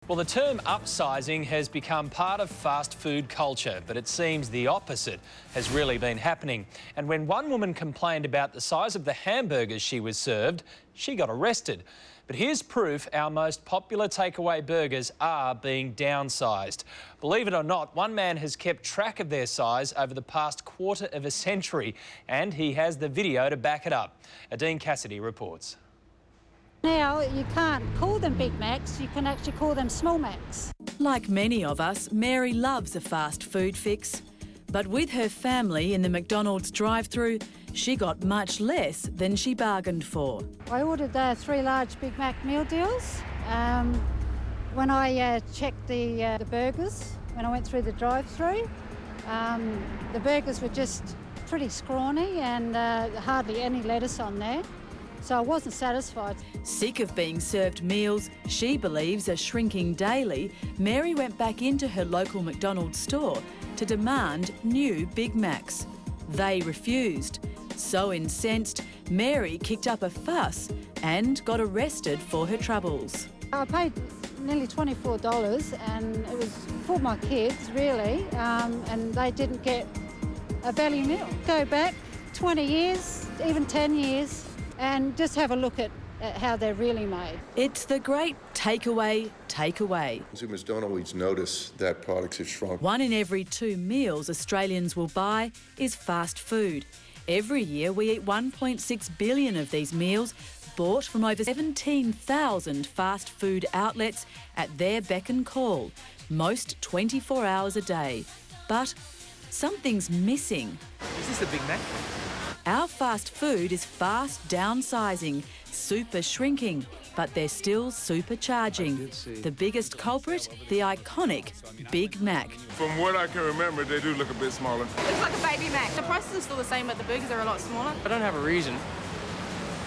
Well, the term upsizing has become part of fast food culture, but it seems the opposite has really been happening. And when one woman complained about the size of the hamburgers she was served, she got arrested. But here's proof our most popular takeaway burgers are being downsized. Believe it or not, one man has kept track of their size over the past quarter of a century, and he has the video to back it up. Adine Cassidy reports. Now, you can't call them Big Macs, you can actually call them Small Macs. Like many of us, Mary loves a fast food fix. But with her family in the McDonald's drive-thru, she got much less than she bargained for. I ordered 3 large Big Mac meal deals. When I checked the burgers, when I went through the drive-thru, the burgers were just pretty scrawny and hardly any lettuce on there. So I wasn't satisfied. Sick of being served meals she believes are shrinking daily, Mary went back into her local McDonald's store to demand new Big Macs. They refused. So incensed, Mary kicked up a fuss and got arrested for her troubles. I paid nearly $24 and it was for my kids, really, and they didn't get a value meal. Go back 20 years, even 10 years, and just have a look at how they're really made. It's the great takeaway. Consumers don't always notice that products have shrunk. 1 in every 2 meals Australians will buy is fast food. Every year we eat 1.6 billion of these meals, bought from over 17,000 fast food outlets at their beck and call, most 24 hours a day. But something's missing. Is this a Big Mac? Our fast food is fast downsizing, super shrinking, but they're still supercharging. The biggest culprit, the iconic Big Mac. From what I can remember, they do look a bit smaller. Looks like a baby Mac. The prices are still the same, but the burgers are a lot smaller. I don't have a reason.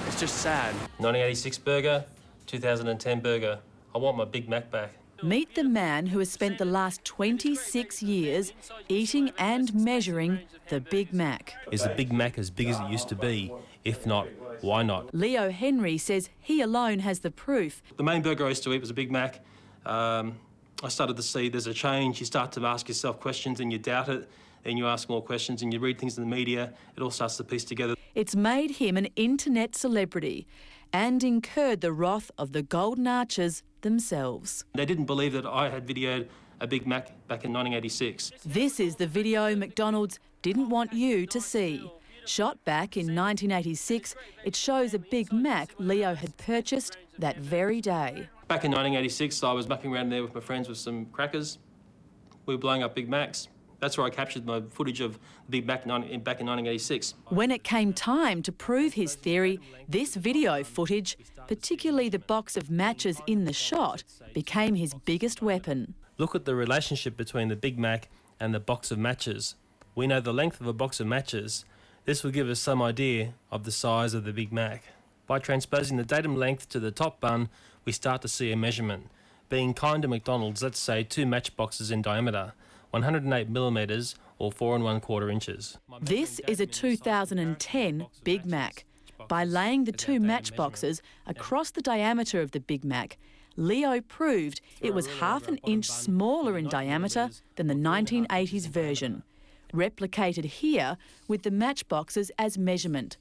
It's just sad. 1986 burger, 2010 burger. I want my Big Mac back. Meet the man who has spent the last 26 years eating and measuring the Big Mac. Is the Big Mac as big as it used to be? If not, why not? Leo Henry says he alone has the proof. The main burger I used to eat was a Big Mac. I started to see there's a change. You start to ask yourself questions and you doubt it. Then you ask more questions and you read things in the media. It all starts to piece together. It's made him an internet celebrity and incurred the wrath of the Golden Arches themselves. They didn't believe that I had videoed a Big Mac back in 1986. This is the video McDonald's didn't want you to see. Shot back in 1986, it shows a Big Mac Leo had purchased that very day. Back in 1986, I was mucking around there with my friends with some crackers. We were blowing up Big Macs. That's where I captured my footage of Big Mac back in 1986. When it came time to prove his theory, this video footage, particularly the box of matches in the shot, became his biggest weapon. Look at the relationship between the Big Mac and the box of matches. We know the length of a box of matches. This will give us some idea of the size of the Big Mac. By transposing the datum length to the top bun, we start to see a measurement. Being kind to McDonald's, let's say 2 matchboxes in diameter, 108 millimetres or 4 1/4 inches. This is a 2010 Big Mac. By laying the 2 matchboxes across the diameter of the Big Mac, Leo proved it was half an inch smaller in diameter than the 1980s version, replicated here with the matchboxes as measurement.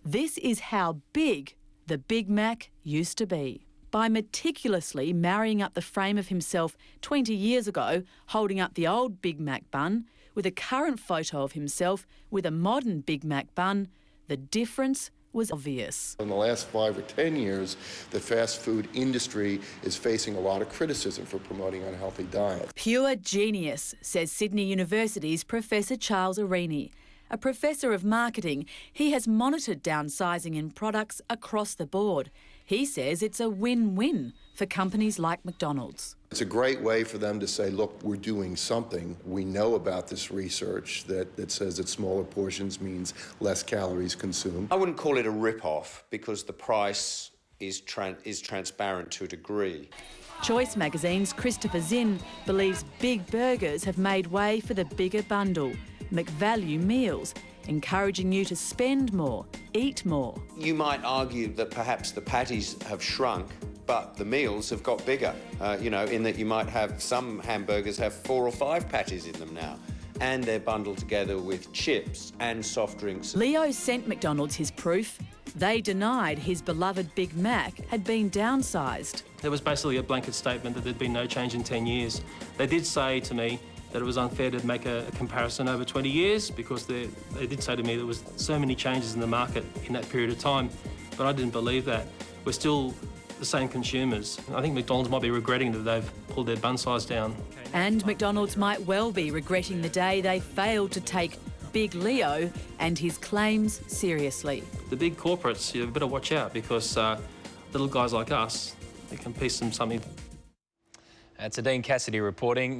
This is how big the Big Mac used to be. By meticulously marrying up the frame of himself 20 years ago, holding up the old Big Mac bun, with a current photo of himself with a modern Big Mac bun, the difference was obvious. In the last 5 or 10 years, the fast food industry is facing a lot of criticism for promoting unhealthy diets. Pure genius, says Sydney University's Professor Charles Arini. A professor of marketing, he has monitored downsizing in products across the board. He says it's a win-win for companies like McDonald's. It's a great way for them to say, look, we're doing something. We know about this research that says that smaller portions means less calories consumed. I wouldn't call it a rip-off because the price is transparent to a degree. Choice Magazine's Christopher Zinn believes big burgers have made way for the bigger bundle, McValue meals, encouraging you to spend more, eat more. You might argue that perhaps the patties have shrunk, but the meals have got bigger, you know, in that you might have some hamburgers have 4 or 5 patties in them now, and they're bundled together with chips and soft drinks. Leo sent McDonald's his proof. They denied his beloved Big Mac had been downsized. There was basically a blanket statement that there'd been no change in 10 years. They did say to me that it was unfair to make a comparison over 20 years because they did say to me there was so many changes in the market in that period of time, but I didn't believe that. We're still the same consumers. I think McDonald's might be regretting that they've pulled their bun size down. And McDonald's might well be regretting the day they failed to take Big Leo and his claims seriously. The big corporates, you better watch out because little guys like us, they can piece them something. That's Dean Cassidy reporting.